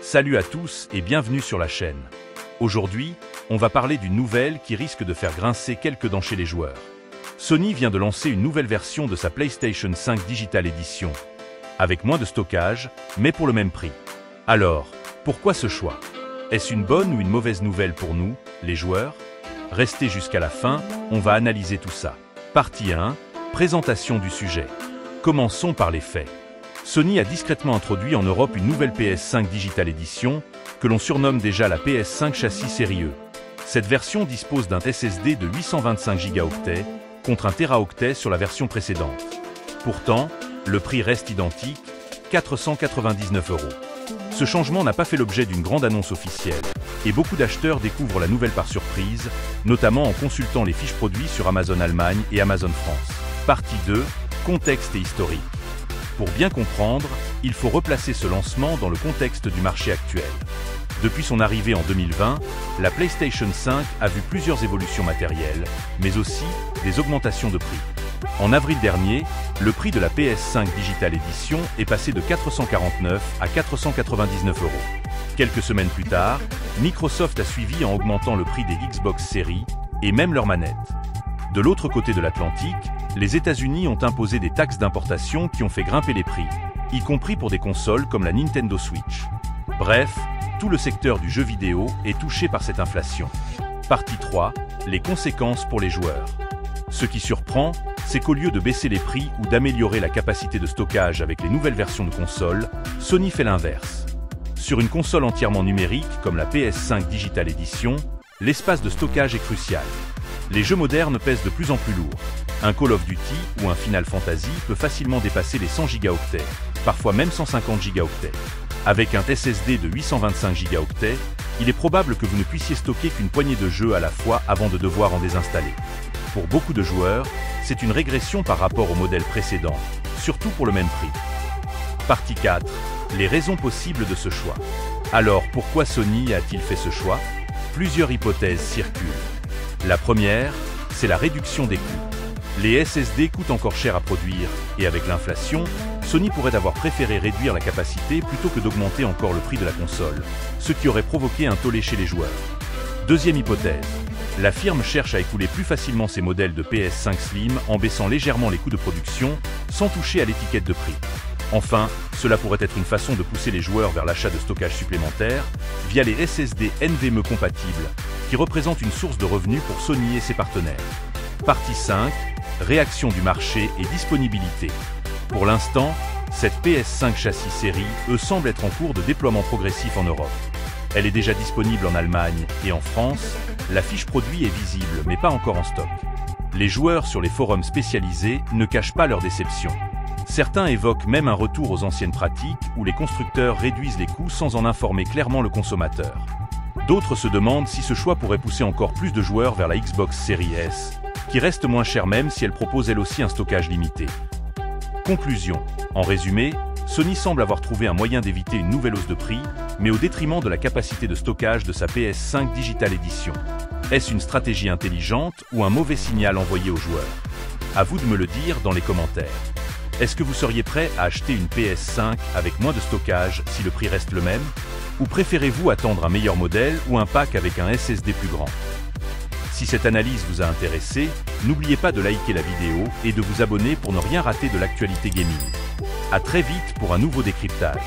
Salut à tous et bienvenue sur la chaîne. Aujourd'hui, on va parler d'une nouvelle qui risque de faire grincer quelques dents chez les joueurs. Sony vient de lancer une nouvelle version de sa PlayStation 5 Digital Edition, avec moins de stockage, mais pour le même prix. Alors, pourquoi ce choix? Est-ce une bonne ou une mauvaise nouvelle pour nous, les joueurs? Restez jusqu'à la fin, on va analyser tout ça. Partie 1, présentation du sujet. Commençons par les faits. Sony a discrètement introduit en Europe une nouvelle PS5 Digital Edition, que l'on surnomme déjà la PS5 châssis série E. Cette version dispose d'un SSD de 825 Go contre 1 Teraoctet sur la version précédente. Pourtant, le prix reste identique, 499 €. Ce changement n'a pas fait l'objet d'une grande annonce officielle, et beaucoup d'acheteurs découvrent la nouvelle par surprise, notamment en consultant les fiches produits sur Amazon Allemagne et Amazon France. Partie 2, contexte et historique. Pour bien comprendre, il faut replacer ce lancement dans le contexte du marché actuel. Depuis son arrivée en 2020, la PlayStation 5 a vu plusieurs évolutions matérielles, mais aussi des augmentations de prix. En avril dernier, le prix de la PS5 Digital Edition est passé de 449 à 499 €. Quelques semaines plus tard, Microsoft a suivi en augmentant le prix des Xbox Series et même leurs manettes. De l'autre côté de l'Atlantique, les États-Unis ont imposé des taxes d'importation qui ont fait grimper les prix, y compris pour des consoles comme la Nintendo Switch. Bref, tout le secteur du jeu vidéo est touché par cette inflation. Partie 3, les conséquences pour les joueurs. Ce qui surprend, c'est qu'au lieu de baisser les prix ou d'améliorer la capacité de stockage avec les nouvelles versions de consoles, Sony fait l'inverse. Sur une console entièrement numérique comme la PS5 Digital Edition, l'espace de stockage est crucial. Les jeux modernes pèsent de plus en plus lourd. Un Call of Duty ou un Final Fantasy peut facilement dépasser les 100 Go, parfois même 150 Go. Avec un SSD de 825 Go, il est probable que vous ne puissiez stocker qu'une poignée de jeux à la fois avant de devoir en désinstaller. Pour beaucoup de joueurs, c'est une régression par rapport au modèle précédent, surtout pour le même prix. Partie 4. Les raisons possibles de ce choix. Alors pourquoi Sony a-t-il fait ce choix? Plusieurs hypothèses circulent. La première, c'est la réduction des coûts. Les SSD coûtent encore cher à produire, et avec l'inflation, Sony pourrait avoir préféré réduire la capacité plutôt que d'augmenter encore le prix de la console, ce qui aurait provoqué un tollé chez les joueurs. Deuxième hypothèse, la firme cherche à écouler plus facilement ses modèles de PS5 Slim en baissant légèrement les coûts de production, sans toucher à l'étiquette de prix. Enfin, cela pourrait être une façon de pousser les joueurs vers l'achat de stockage supplémentaire via les SSD NVMe compatibles, qui représentent une source de revenus pour Sony et ses partenaires. Partie 5, réaction du marché et disponibilité. Pour l'instant, cette PS5 châssis série E semble être en cours de déploiement progressif en Europe. Elle est déjà disponible en Allemagne et en France, la fiche produit est visible mais pas encore en stock. Les joueurs sur les forums spécialisés ne cachent pas leur déception. Certains évoquent même un retour aux anciennes pratiques où les constructeurs réduisent les coûts sans en informer clairement le consommateur. D'autres se demandent si ce choix pourrait pousser encore plus de joueurs vers la Xbox Series S, qui reste moins chère même si elle propose elle aussi un stockage limité. Conclusion. En résumé, Sony semble avoir trouvé un moyen d'éviter une nouvelle hausse de prix, mais au détriment de la capacité de stockage de sa PS5 Digital Edition. Est-ce une stratégie intelligente ou un mauvais signal envoyé aux joueurs? À vous de me le dire dans les commentaires. Est-ce que vous seriez prêt à acheter une PS5 avec moins de stockage si le prix reste le même? Ou préférez-vous attendre un meilleur modèle ou un pack avec un SSD plus grand? Si cette analyse vous a intéressé, n'oubliez pas de liker la vidéo et de vous abonner pour ne rien rater de l'actualité gaming. À très vite pour un nouveau décryptage.